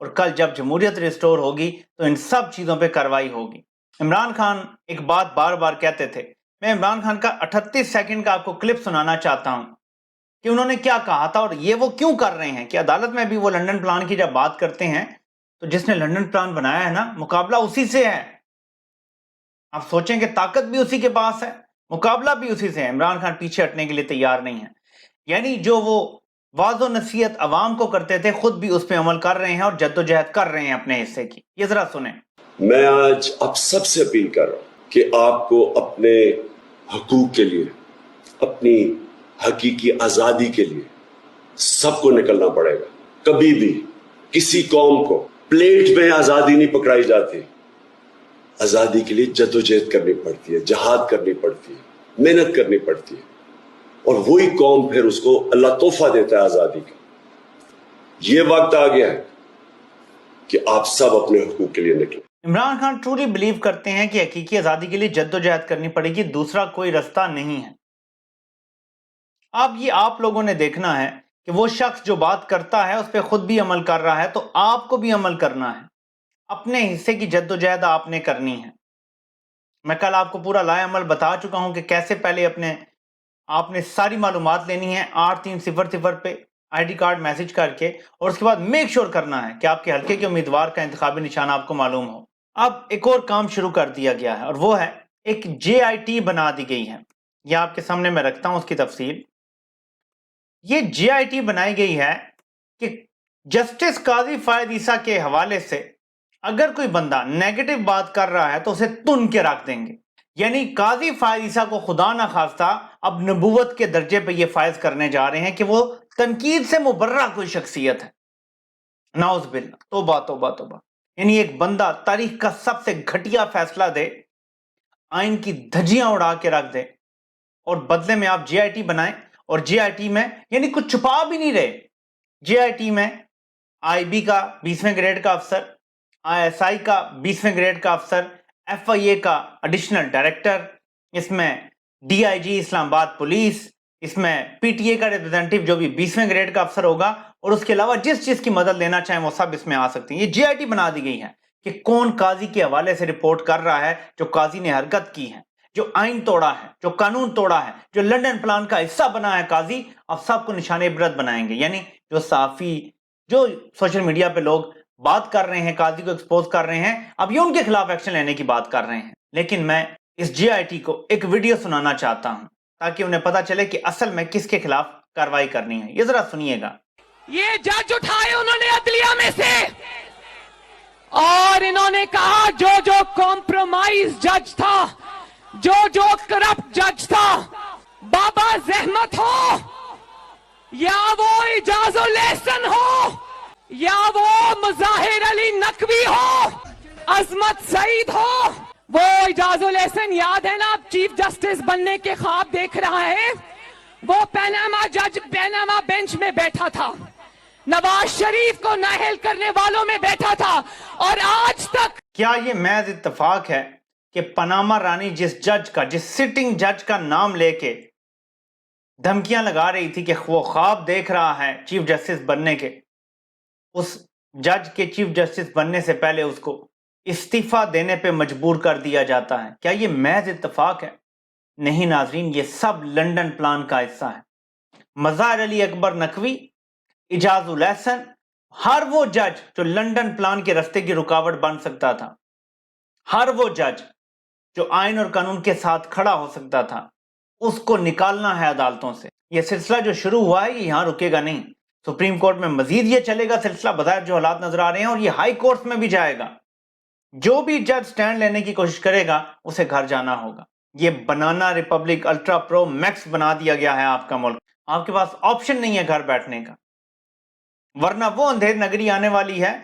اور کل جب جمہوریت ریسٹور ہوگی تو ان سب چیزوں پہ کارروائی ہوگی۔ عمران خان ایک بات بار بار کہتے تھے، میں عمران خان کا 38 سیکنڈ کا آپ کو کلپ سنانا چاہتا ہوں کہ انہوں نے کیا کہا تھا اور یہ وہ کیوں کر رہے ہیں کہ عدالت میں بھی وہ لنڈن پلان کی جب بات کرتے ہیں تو جس نے لنڈن پلان بنایا ہے نا، مقابلہ اسی سے ہے۔ آپ سوچیں کہ طاقت بھی اسی کے پاس ہے، مقابلہ بھی اسی سے ہے۔ عمران خان پیچھے ہٹنے کے لیے تیار نہیں ہے، یعنی جو وہ واضح و نصیحت عوام کو کرتے تھے خود بھی اس پہ عمل کر رہے ہیں اور جدوجہد کر رہے ہیں اپنے حصے کی۔ یہ ذرا سنیں۔ میں آج آپ سب سے اپیل کر رہا ہوں کہ آپ کو اپنے حقوق کے لیے، اپنی حقیقی آزادی کے لیے سب کو نکلنا پڑے گا۔ کبھی بھی کسی قوم کو پلیٹ میں آزادی نہیں پکڑائی جاتی، آزادی کے لیے جدوجہد کرنی پڑتی ہے، جہاد کرنی پڑتی ہے، محنت کرنی پڑتی ہے، اور وہی قوم پھر اس کو اللہ تحفہ دیتا ہے آزادی کا۔ یہ وقت آ گیا ہے کہ آپ سب اپنے حقوق کے لیے نکلیں۔ عمران خان ٹرولی بلیو کرتے ہیں کہ حقیقی آزادی کے لیے جدوجہد کرنی پڑے گی، دوسرا کوئی رستہ نہیں ہے۔ اب یہ آپ لوگوں نے دیکھنا ہے کہ وہ شخص جو بات کرتا ہے اس پہ خود بھی عمل کر رہا ہے، تو آپ کو بھی عمل کرنا ہے، اپنے حصے کی جدوجہد آپ نے کرنی ہے۔ میں کل آپ کو پورا لائے عمل بتا چکا ہوں کہ کیسے پہلے آپ نے ساری معلومات لینی ہے 8300 پہ آئی ڈی کارڈ میسج کر کے، اور اس کے بعد میک شور کرنا ہے کہ آپ کے حلقے کے امیدوار کا انتخابی نشان آپ کو معلوم ہو۔ اب ایک اور کام شروع کر دیا گیا ہے اور وہ ہے ایک جے آئی ٹی بنا دی گئی ہے۔ یہ آپ کے سامنے میں رکھتا ہوں اس کی تفصیل۔ یہ جے آئی ٹی بنائی گئی ہے کہ جسٹس قاضی فائد عیسیٰ کے حوالے سے اگر کوئی بندہ نیگیٹو بات کر رہا ہے تو اسے تن کے رکھ دیں گے، یعنی قاضی فائد عیسیٰ کو خدا نہ خواستہ اب نبوت کے درجے پہ یہ فائز کرنے جا رہے ہیں کہ وہ تنقید سے مبرہ کوئی شخصیت ہے۔ نعوذ باللہ، توبہ توبہ توبہ۔ یعنی ایک بندہ تاریخ کا سب سے گھٹیا فیصلہ دے، آئین کی دھجیاں اڑا کے رکھ دے، اور بدلے میں آپ جے آئی ٹی بنائیں، اور جے آئی ٹی میں یعنی کچھ چھپا بھی نہیں رہے۔ جے آئی ٹی میں آئی بی کا 20ویں گریڈ کا افسر، آئی ایس آئی کا 20ویں گریڈ کا افسر، ایف آئی اے کا ایڈیشنل ڈائریکٹر، اس میں ڈی آئی جی اسلام آباد پولیس، اس میں پی ٹی اے کا ریپرزینٹیو جو بھی 20ویں گریڈ کا افسر ہوگا، اور اس کے علاوہ جس چیز کی مدد لینا چاہیں وہ سب اس میں آ سکتے ہیں۔ یہ جے آئی ٹی بنا دی گئی ہے کہ کون قاضی کے حوالے سے رپورٹ کر رہا ہے، جو قاضی نے حرکت کی ہے، جو آئین توڑا ہے، جو قانون توڑا ہے، جو لنڈن پلان کا حصہ بنا ہے قاضی، اب سب کو نشان عبرت بنائیں گے۔ یعنی جو صحافی، جو سوشل میڈیا پہ لوگ بات کر رہے ہیں، قاضی کو ایکسپوز کر رہے ہیں، اب یہ ان کے خلاف ایکشن لینے کی بات کر رہے ہیں۔ لیکن میں اس جے آئی ٹی کو ایک ویڈیو سنانا چاہتا ہوں تاکہ انہیں پتا چلے کہ اصل میں کس کے خلاف کارروائی کرنی ہے۔ یہ ذرا سنیے گا۔ یہ جج اٹھائے انہوں نے عدلیہ میں سے، اور انہوں نے کہا جو کمپرومائز جج تھا، جو کرپٹ جج تھا، بابا زحمت ہو یا وہ اجاز الاحسن ہو یا وہ مظاہر علی نقوی ہو، عظمت سعید ہو، وہ اجاز الاحسن یاد ہے نا، چیف جسٹس بننے کے خواب دیکھ رہا ہے، وہ پیناما جج پیناما بینچ میں بیٹھا تھا، نواز شریف کو نااہل کرنے والوں میں بیٹھا تھا، اور آج تک کیا یہ محض اتفاق ہے کہ پاناما رانی جس سٹنگ جج کا نام لے کے دھمکیاں لگا رہی تھی کہ وہ خواب دیکھ رہا ہے چیف جسٹس بننے کے، اس جج کے چیف جسٹس بننے سے پہلے اس کو استعفیٰ دینے پہ مجبور کر دیا جاتا ہے؟ کیا یہ محض اتفاق ہے؟ نہیں ناظرین، یہ سب لنڈن پلان کا حصہ ہے۔ مظاہر علی اکبر نقوی، اجاز الاحسن، ہر وہ جج جو لنڈن پلان کے رستے کی رکاوٹ بن سکتا تھا، ہر وہ جج جو آئین اور قانون کے ساتھ کھڑا ہو سکتا تھا، اس کو نکالنا ہے عدالتوں سے۔ یہ سلسلہ جو شروع ہوا ہے یہ یہاں رکے گا نہیں، سپریم کورٹ میں مزید یہ چلے گا سلسلہ، بظاہر جو حالات نظر آ رہے ہیں، اور یہ ہائی کورٹس میں بھی جائے گا۔ جو بھی جج سٹینڈ لینے کی کوشش کرے گا اسے گھر جانا ہوگا۔ یہ بنانا ریپبلک الٹرا پرو میکس بنا دیا گیا ہے آپ کا ملک، آپ کے پاس آپشن نہیں ہے گھر بیٹھنے کا، ورنہ وہ اندھیر نگری آنے والی ہے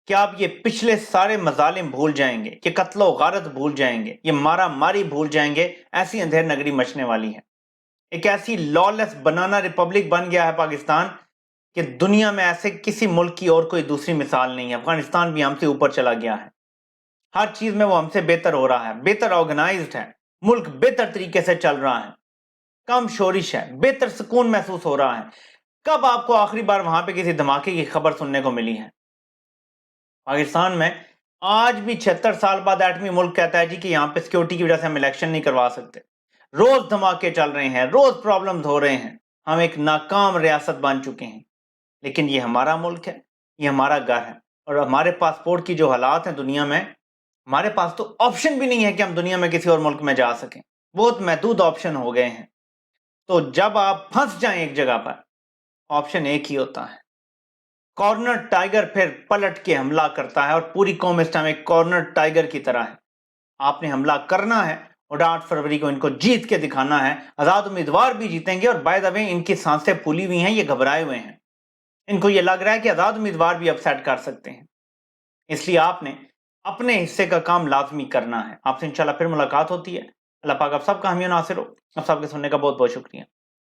کہ آپ یہ پچھلے سارے مظالم بھول جائیں گے، یہ قتل و غارت بھول جائیں گے، یہ مارا ماری بھول جائیں گے، ایسی اندھیر نگری مچنے والی ہے۔ ایک ایسی لالس بنانا ریپبلک بن گیا ہے پاکستان کہ دنیا میں ایسے کسی ملک کی اور کوئی دوسری مثال نہیں ہے۔ افغانستان بھی ہم سے اوپر چلا گیا ہے، ہر چیز میں وہ ہم سے بہتر ہو رہا ہے، بہتر آرگنائزڈ ہے، ملک بہتر طریقے سے چل رہا ہے، کم شورش ہے، بہتر سکون محسوس ہو رہا ہے۔ کب آپ کو آخری بار وہاں پہ کسی دھماکے کی خبر سننے کو ملی ہے؟ پاکستان میں آج بھی 76 سال بعد ایٹمی ملک کہتا ہے جی کہ یہاں پہ سیکیورٹی کی وجہ سے ہم الیکشن نہیں کروا سکتے. روز دھماکے چل رہے ہیں, روز پرابلمز ہو رہے ہیں, ہم ایک ناکام ریاست بن چکے ہیں. لیکن یہ ہمارا ملک ہے, یہ ہمارا گھر ہے, اور ہمارے پاسپورٹ کی جو حالات ہیں دنیا میں, ہمارے پاس تو آپشن بھی نہیں ہے کہ ہم دنیا میں کسی اور ملک میں جا سکیں. بہت محدود آپشن ہو گئے ہیں. تو جب آپ پھنس جائیں ایک جگہ پر, آپشن ایک ہی ہوتا ہے, کارنر ٹائیگر پھر پلٹ کے حملہ کرتا ہے, اور پوری قوم اس ٹائم ایک کارنر ٹائیگر کی طرح ہے. آپ نے حملہ کرنا ہے, اور 8 فروری کو ان کو جیت کے دکھانا ہے. آزاد امیدوار بھی جیتیں گے, اور بائی دا وے ان کی سانسیں پھولی ہوئی ہیں, یہ گھبرائے ہوئے ہیں. ان کو یہ لگ رہا ہے کہ آزاد امیدوار بھی اپسیٹ کر سکتے ہیں. اس لیے آپ نے اپنے حصے کا کام لازمی کرنا ہے. آپ سے انشاءاللہ پھر ملاقات ہوتی ہے. اللہ پاک آپ سب کا حامی و ناصر ہو. آپ سب کے سننے کا بہت بہت شکریہ.